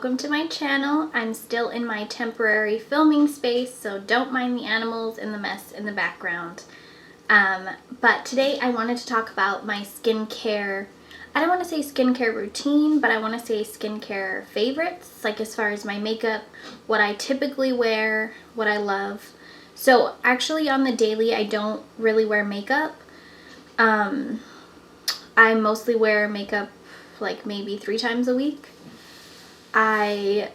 welcome to my channel. I'm still in my temporary filming space, so don't mind the animals and the mess in the background. But today I wanted to talk about my skincare, I don't want to say skincare routine, but I want to say skincare favorites, like as far as my makeup, what I typically wear, what I love. So actually on the daily, I don't really wear makeup. I mostly wear makeup like maybe 3 times a week. I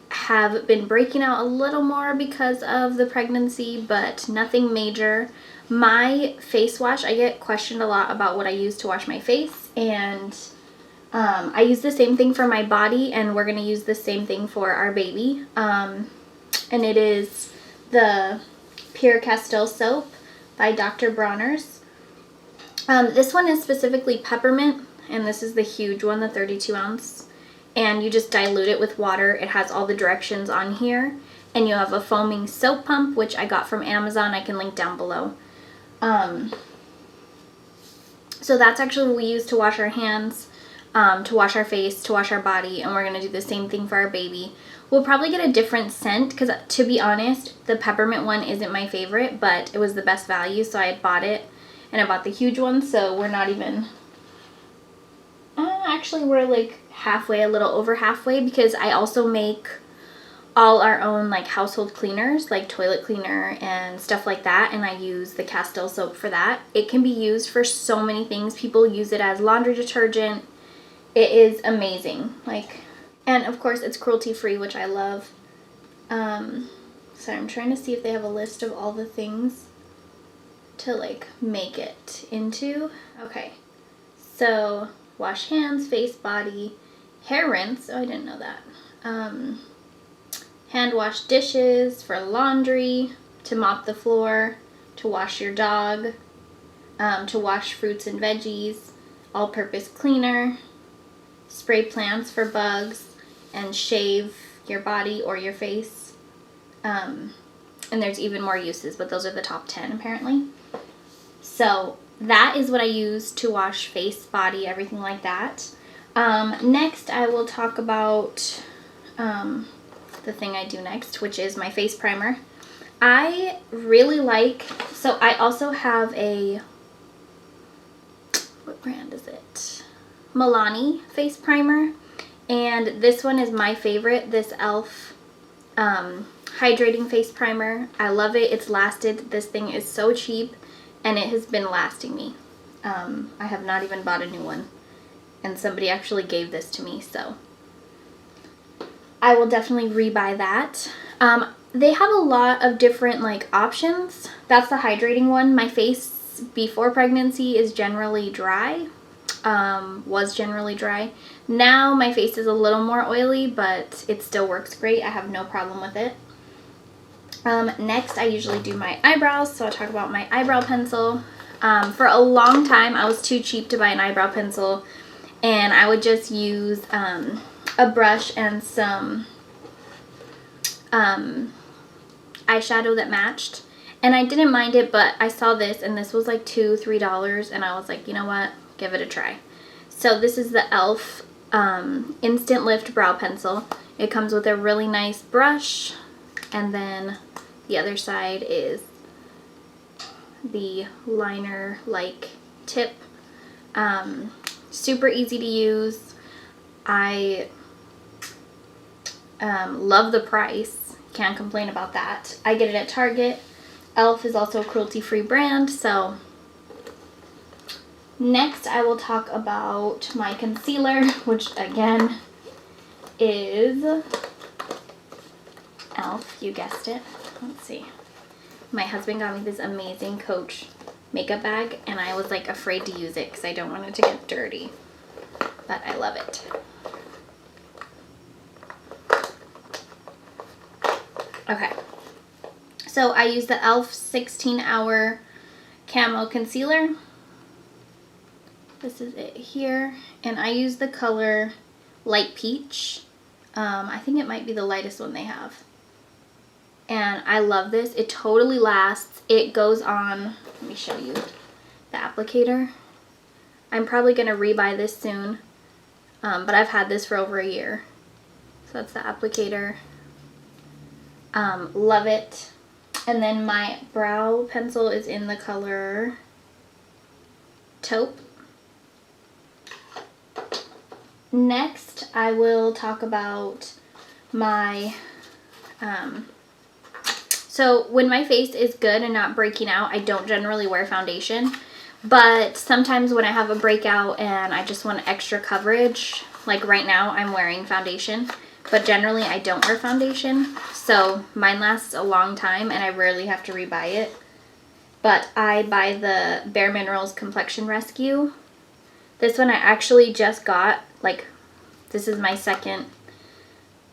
have been breaking out a little more because of the pregnancy, but nothing major. My face wash, I get questioned a lot about what I use to wash my face, and I use the same thing for my body, and we're going to use the same thing for our baby. And it is the Pure Castile soap by Dr. Bronner's. This one is specifically peppermint, and this is the huge one, the 32 ounce. And you just dilute it with water. It has all the directions on here. And you have a foaming soap pump, which I got from Amazon. I can link down below. So that's actually what we use to wash our hands, to wash our face, to wash our body. And we're going to do the same thing for our baby. We'll probably get a different scent because, to be honest, the peppermint one isn't my favorite, but it was the best value, so I had bought it. And I bought the huge one, so we're not even... actually, we're like halfway, a little over halfway, because I also make all our own like household cleaners, like toilet cleaner and stuff like that, and I use the Castile soap for that. It can be used for so many things. People use it as laundry detergent. It is amazing. And of course it's cruelty free, which I love. So I'm trying to see if they have a list of all the things to like make it into. Okay, so wash hands, face, body, hair rinse. Oh, I didn't know that. Hand wash dishes, for laundry, to mop the floor, to wash your dog, to wash fruits and veggies, all-purpose cleaner, spray plants for bugs, and shave your body or your face. And there's even more uses, but those are the top 10 apparently. So that is what I use to wash face, body, everything like that. Next, I will talk about the thing I do next, which is my face primer. I really like, so I also have a, what brand is it? Milani face primer. And this one is my favorite, this e.l.f. Hydrating face primer. I love it. It's lasted. This thing is so cheap. And it has been lasting me. I have not even bought a new one. And somebody actually gave this to me, so I will definitely rebuy that. They have a lot of different like options. That's the hydrating one. My face before pregnancy is generally dry. Was generally dry. Now my face is a little more oily, but it still works great. I have no problem with it. Next, I usually do my eyebrows, so I'll talk about my eyebrow pencil. For a long time, I was too cheap to buy an eyebrow pencil, and I would just use a brush and some eyeshadow that matched. And I didn't mind it, but I saw this, and this was like $2-3, and I was like, you know what? Give it a try. So this is the e.l.f. Instant Lift Brow Pencil. It comes with a really nice brush, and then the other side is the liner-like tip. Super easy to use. I love the price. Can't complain about that. I get it at Target. e.l.f. is also a cruelty-free brand, so... Next, I will talk about my concealer, which again is e.l.f. You guessed it. Let's see. My husband got me this amazing Coach makeup bag, and I was like afraid to use it because I don't want it to get dirty. But I love it. Okay. So I use the e.l.f. 16-hour Camo Concealer. This is it here. And I use the color Light Peach. I think it might be the lightest one they have. And I love this. It totally lasts. It goes on, let me show you the applicator. I'm probably going to rebuy this soon. But I've had this for over a year. So that's the applicator. Love it. And then my brow pencil is in the color Taupe. Next, I will talk about my, so when my face is good and not breaking out, I don't generally wear foundation. But sometimes when I have a breakout and I just want extra coverage, like right now I'm wearing foundation, but generally I don't wear foundation. So mine lasts a long time and I rarely have to rebuy it. But I buy the Bare Minerals Complexion Rescue. This one I actually just got, like, this is my second.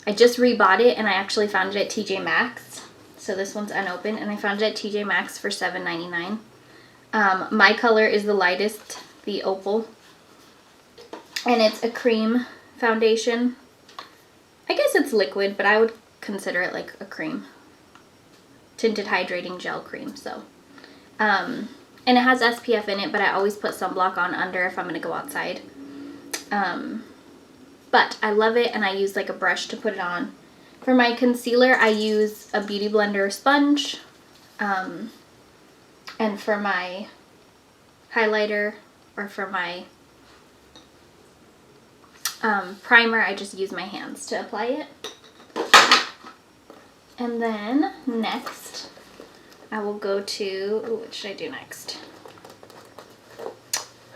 I just rebought it and I actually found it at TJ Maxx. So this one's unopened and I found it at TJ Maxx for $7.99. My color is the lightest, the Opal. And it's a cream foundation. I guess it's liquid, but I would consider it like a cream. Tinted hydrating gel cream, so. And it has SPF in it, but I always put sunblock on under if I'm going to go outside. But I love it, and I use like a brush to put it on. For my concealer, I use a Beauty Blender sponge. And for my highlighter, or for my primer, I just use my hands to apply it. And then next, I will go to, what should I do next?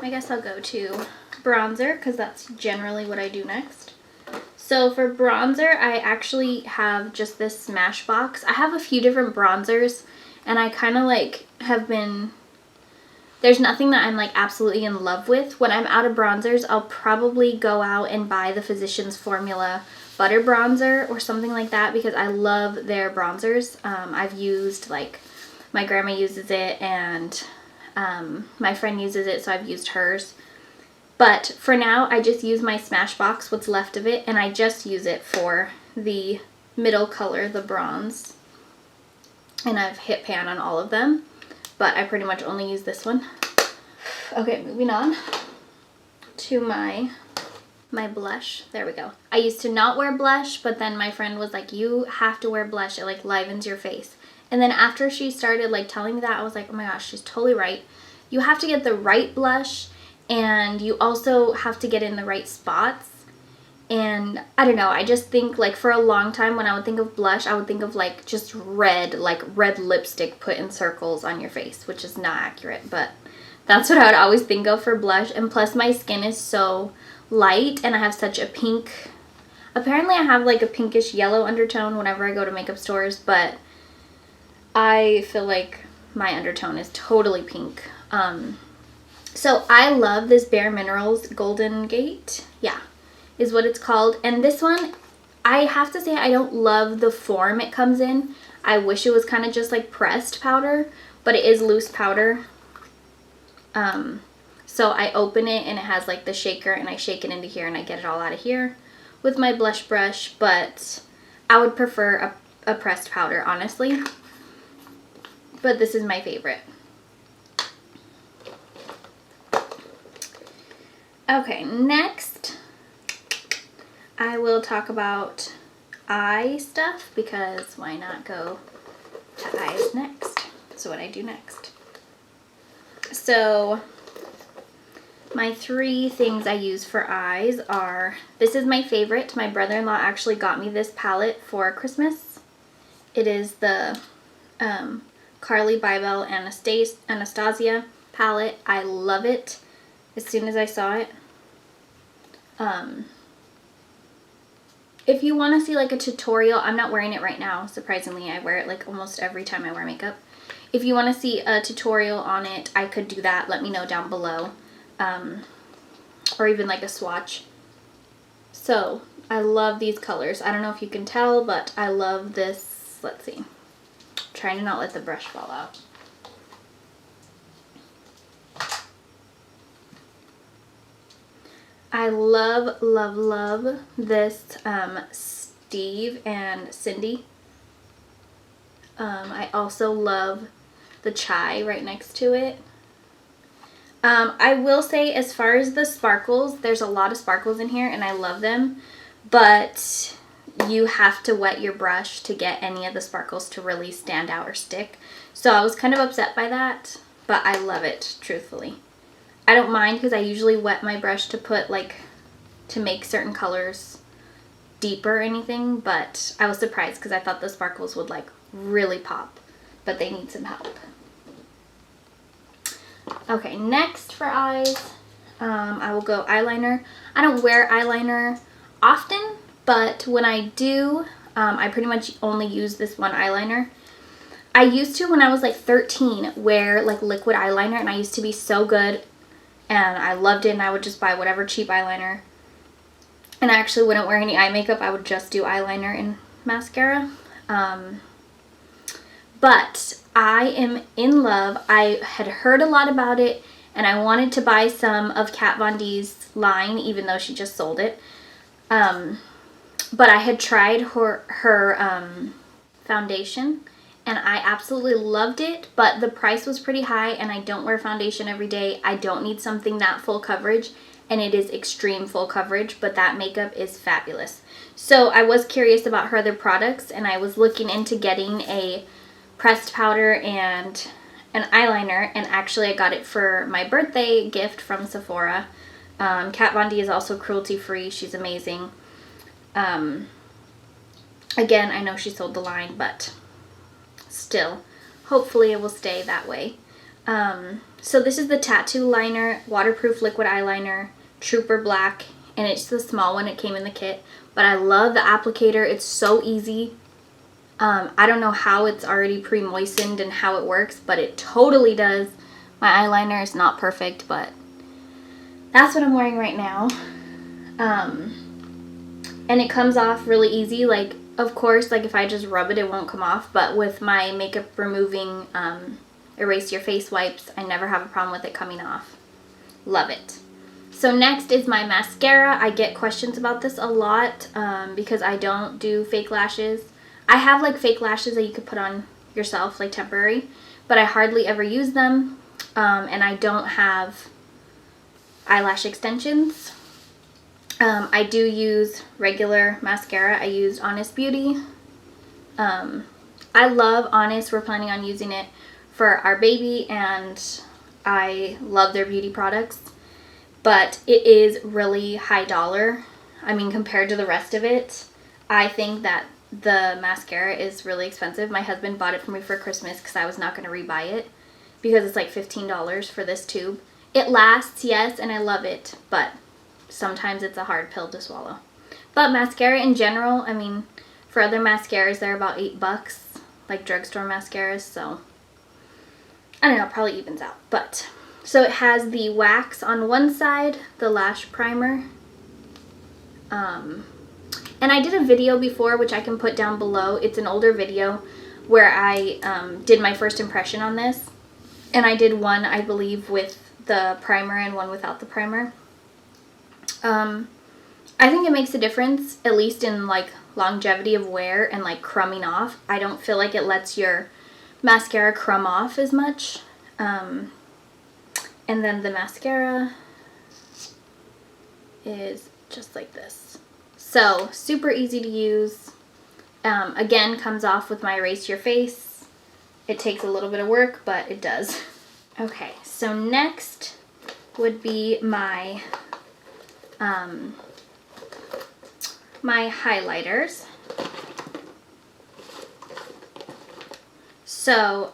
I guess I'll go to bronzer, because that's generally what I do next. So for bronzer, I actually have just this Smashbox. I have a few different bronzers, and I kind of like have been, there's nothing that I'm like absolutely in love with. When I'm out of bronzers, I'll probably go out and buy the Physicians Formula Butter Bronzer or something like that, because I love their bronzers. I've used, like, my grandma uses it, and my friend uses it, so I've used hers. But for now, I just use my Smashbox, what's left of it, and I just use it for the middle color, the bronze. And I've hit pan on all of them, but I pretty much only use this one. Okay, moving on to my blush. There we go. I used to not wear blush, but then my friend was like, you have to wear blush. It like livens your face. And then after she started like telling me that, I was like, oh my gosh, she's totally right. You have to get the right blush, and you also have to get in the right spots. And I don't know, I just think like for a long time when I would think of blush, I would think of like just red, like red lipstick put in circles on your face, which is not accurate, but that's what I would always think of for blush. And plus my skin is so light and I have such a pink, apparently I have like a pinkish yellow undertone whenever I go to makeup stores, but I feel like my undertone is totally pink. So I love this Bare Minerals Golden Gate, yeah, is what it's called. And this one, I have to say I don't love the form it comes in. I wish it was kind of just like pressed powder, but it is loose powder. So I open it and it has like the shaker, and I shake it into here and I get it all out of here with my blush brush, but I would prefer a pressed powder, honestly. But this is my favorite. Okay, next I will talk about eye stuff, because why not go to eyes next? So what I do next. So my 3 things I use for eyes are, this is my favorite. My brother-in-law actually got me this palette for Christmas. It is the Carly Bybel Anastasia palette. I love it as soon as I saw it. If you want to see like a tutorial, I'm not wearing it right now, surprisingly. I wear it like almost every time I wear makeup. If you want to see a tutorial on it, I could do that. Let me know down below. Or even like a swatch. So I love these colors. I don't know if you can tell, but I love this. Let's see. I'm trying to not let the brush fall out. I love, love, love this Steve and Cindy. I also love the chai right next to it. I will say, as far as the sparkles, there's a lot of sparkles in here and I love them, but you have to wet your brush to get any of the sparkles to really stand out or stick. So I was kind of upset by that, but I love it, truthfully. I don't mind because I usually wet my brush to put like, to make certain colors deeper or anything, but I was surprised because I thought the sparkles would like really pop, but they need some help. Okay, next for eyes, I will go eyeliner. I don't wear eyeliner often, but when I do, I pretty much only use this one eyeliner. I used to, when I was like 13, wear like liquid eyeliner, and I used to be so good, and I loved it, and I would just buy whatever cheap eyeliner. And I actually wouldn't wear any eye makeup. I would just do eyeliner and mascara. But I am in love. I had heard a lot about it, and I wanted to buy some of Kat Von D's line, even though she just sold it. But I had tried her foundation, and I absolutely loved it, but the price was pretty high, and I don't wear foundation every day. I don't need something that full coverage, and it is extreme full coverage, but that makeup is fabulous. So I was curious about her other products, and I was looking into getting a pressed powder and an eyeliner, and actually I got it for my birthday gift from Sephora. Kat Von D is also cruelty-free. She's amazing. Again, I know she sold the line, but still, hopefully it will stay that way. So this is the Tattoo Liner Waterproof Liquid Eyeliner, Trooper Black, and it's the small one. It came in the kit, but I love the applicator. It's so easy. I don't know how it's already pre-moistened and how it works, but it totally does. My eyeliner is not perfect, but that's what I'm wearing right now. And it comes off really easy. Like, of course, like if I just rub it, it won't come off, but with my makeup removing erase your face wipes, I never have a problem with it coming off. Love it. So next is my mascara. I get questions about this a lot because I don't do fake lashes. I have like fake lashes that you could put on yourself, like temporary, but I hardly ever use them, and I don't have eyelash extensions. I do use regular mascara. I used Honest Beauty. I love Honest. We're planning on using it for our baby, and I love their beauty products, but it is really high dollar. I mean, compared to the rest of it, I think that the mascara is really expensive. My husband bought it for me for Christmas because I was not going to rebuy it because it's like $15 for this tube. It lasts, yes, and I love it, but sometimes it's a hard pill to swallow. But mascara in general, I mean, for other mascaras, they're about $8, like drugstore mascaras, so I don't know, probably evens out. But so it has the wax on one side, the lash primer, and I did a video before, which I can put down below. It's an older video where I did my first impression on this. And I did one, I believe, with the primer and one without the primer. I think it makes a difference, at least in like longevity of wear and like crumbing off. I don't feel like it lets your mascara crumb off as much. And then the mascara is just like this. So, super easy to use. Again, comes off with my Erase Your Face. It takes a little bit of work, but it does. Okay, so next would be my my highlighters. So,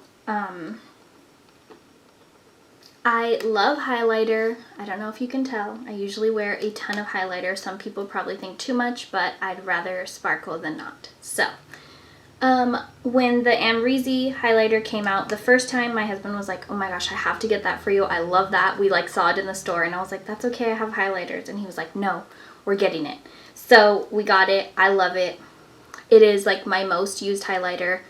I love highlighter. I don't know if you can tell. I usually wear a ton of highlighter. Some people probably think too much, but I'd rather sparkle than not. So, when the Amrezy highlighter came out, the first time my husband was like, oh my gosh, I have to get that for you. I love that. We like saw it in the store, and I was like, that's okay, I have highlighters. And he was like, no, we're getting it. So we got it. I love it. It is like my most used highlighter.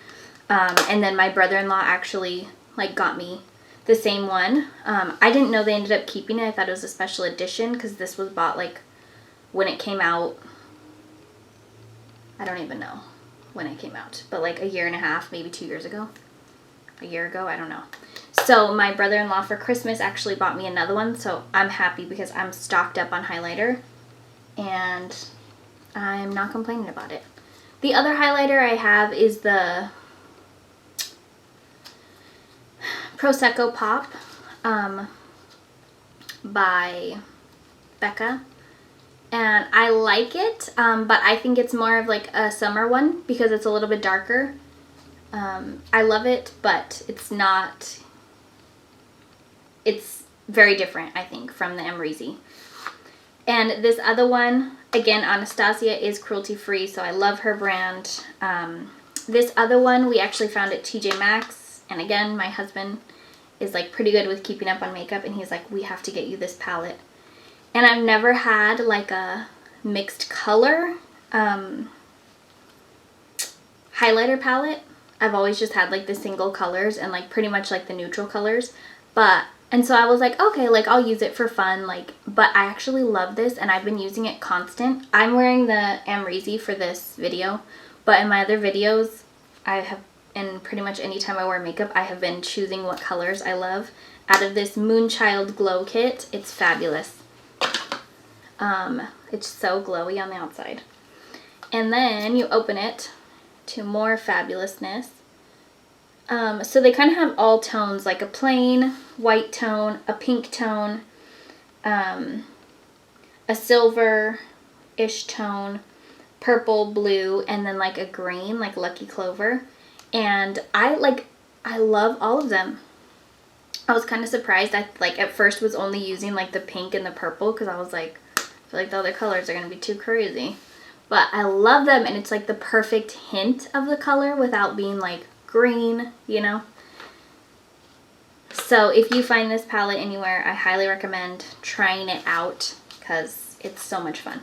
And then my brother-in-law actually like got me the same one. I didn't know they ended up keeping it. I thought it was a special edition because this was bought like when it came out. I don't even know when it came out, but like a year and a half, maybe 2 years ago. A year ago, I don't know. So my brother-in-law for Christmas actually bought me another one, so I'm happy because I'm stocked up on highlighter and I'm not complaining about it. The other highlighter I have is the Prosecco Pop by Becca. And I like it, but I think it's more of like a summer one because it's a little bit darker. I love it, but it's not, it's very different, I think, from the Amrezy. And this other one, again, Anastasia is cruelty-free, so I love her brand. This other one we actually found at TJ Maxx, and again, my husband is like pretty good with keeping up on makeup, and he's like, we have to get you this palette. And I've never had like a mixed color highlighter palette. I've always just had like the single colors and like pretty much like the neutral colors. And so I was like, okay, like I'll use it for fun, like, but I actually love this and I've been using it constant. I'm wearing the Amrezy for this video, but in my other videos, I have, and pretty much anytime I wear makeup, I have been choosing what colors I love out of this Moonchild Glow Kit. It's fabulous. It's so glowy on the outside. And then you open it to more fabulousness. So they kind of have all tones, like a plain white tone, a pink tone, a silver-ish tone, purple, blue, and then like a green, like Lucky Clover. And I love all of them. I was kind of surprised. I like at first was only using like the pink and the purple because I was like, I feel like the other colors are going to be too crazy. But I love them, and it's like the perfect hint of the color without being like green, you know? So if you find this palette anywhere, I highly recommend trying it out because it's so much fun.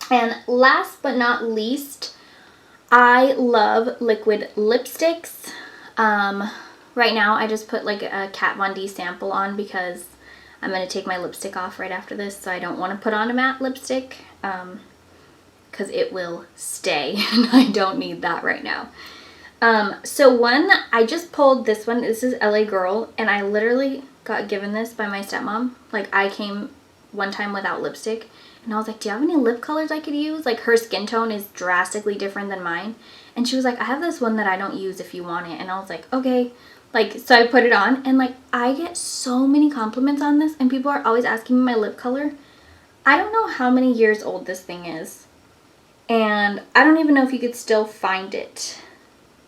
And last but not least, I love liquid lipsticks. Right now I just put like a Kat Von D sample on because I'm going to take my lipstick off right after this, so I don't want to put on a matte lipstick because it will stay and I don't need that right now. So one, I just pulled this one. This is LA Girl, and I literally got given this by my stepmom. Like, I came one time without lipstick, and I was like, do you have any lip colors I could use? Like, her skin tone is drastically different than mine. And she was like, I have this one that I don't use if you want it. And I was like, okay. Like, so I put it on, and like, I get so many compliments on this, and people are always asking me my lip color. I don't know how many years old this thing is, and I don't even know if you could still find it.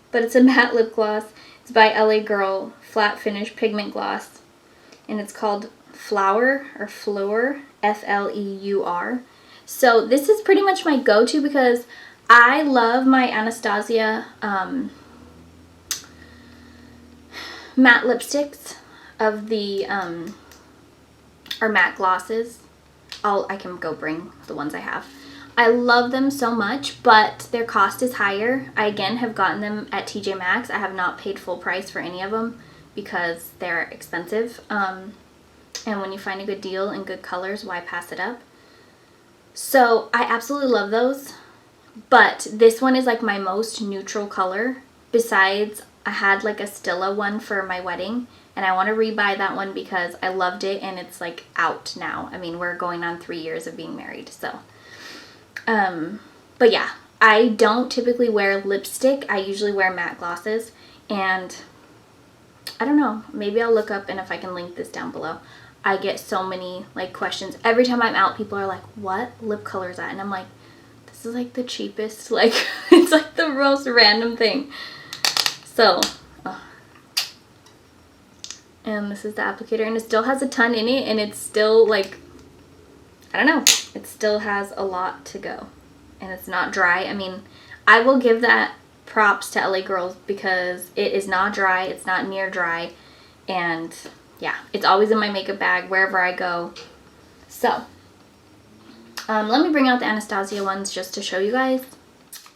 But it's a matte lip gloss. It's by LA Girl Flat Finish Pigment Gloss. And it's called Flour or Fleur, F-L-E-U-R. So this is pretty much my go-to because I love my Anastasia matte lipsticks of the, or matte glosses. I can go bring the ones I have. I love them so much, but their cost is higher. I, again, have gotten them at TJ Maxx. I have not paid full price for any of them because they're expensive. And when you find a good deal and good colors, why pass it up? So I absolutely love those. But this one is like my most neutral color. Besides, I had like a Stila one for my wedding, and I want to rebuy that one because I loved it and it's like out now. I mean, we're going on 3 years of being married, so... but yeah, I don't typically wear lipstick. I usually wear matte glosses, and I don't know, maybe I'll look up and if I can link this down below. I get so many like questions. Every time I'm out, people are like, what lip color is that? And I'm like, this is like the cheapest, like, it's like the most random thing. So, and this is the applicator, and it still has a ton in it, and it's still like, I don't know, it still has a lot to go, and it's not dry. I mean, I will give that props to LA Girls because it is not dry, it's not near dry, and yeah, it's always in my makeup bag wherever I go. So, let me bring out the Anastasia ones just to show you guys.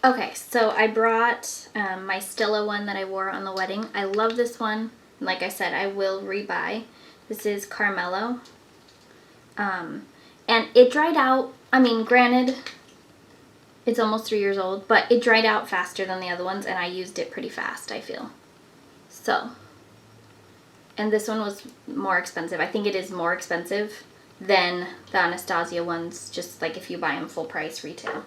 Okay, so I brought my Stila one that I wore on the wedding. I love this one. Like I said, I will rebuy. This is Carmelo. And it dried out, I mean, granted, it's almost 3 years old, but it dried out faster than the other ones, and I used it pretty fast, I feel. So, and this one was more expensive. I think it is more expensive than the Anastasia ones, just like if you buy them full price retail.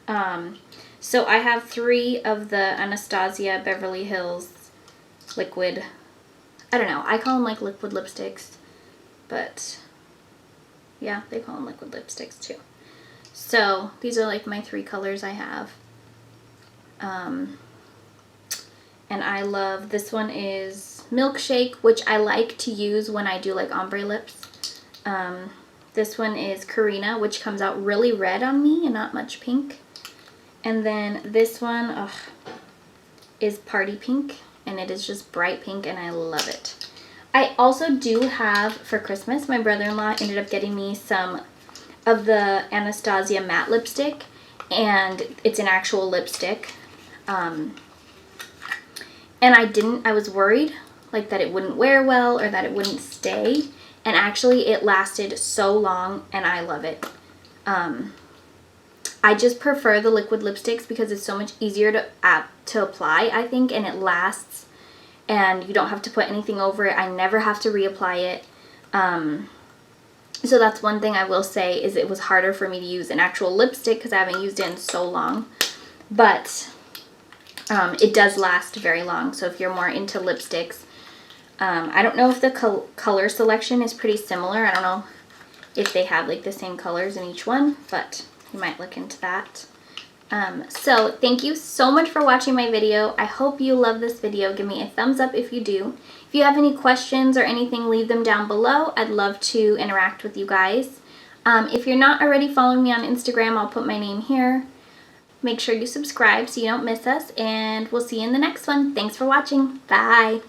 So I have 3 of the Anastasia Beverly Hills liquid, I don't know, I call them like liquid lipsticks, but yeah, they call them liquid lipsticks too. So these are like my 3 colors I have. And I love, this one is Milkshake, which I like to use when I do like ombre lips. This one is Karina, which comes out really red on me and not much pink. And then this one is Party Pink, and it is just bright pink, and I love it. I also do have, for Christmas, my brother-in-law ended up getting me some of the Anastasia matte lipstick, and it's an actual lipstick. And I was worried like that it wouldn't wear well or that it wouldn't stay, and actually it lasted so long, and I love it. I just prefer the liquid lipsticks because it's so much easier to apply, I think, and it lasts, and you don't have to put anything over it. I never have to reapply it. So that's one thing I will say, is it was harder for me to use an actual lipstick because I haven't used it in so long. But it does last very long, so if you're more into lipsticks, I don't know if the color selection is pretty similar. I don't know if they have like the same colors in each one, but you might look into that. So thank you so much for watching my video. I hope you love this video. Give me a thumbs up if you do. If you have any questions or anything, leave them down below. I'd love to interact with you guys. If you're not already following me on Instagram, I'll put my name here. Make sure you subscribe so you don't miss us, and we'll see you in the next one. Thanks for watching. Bye.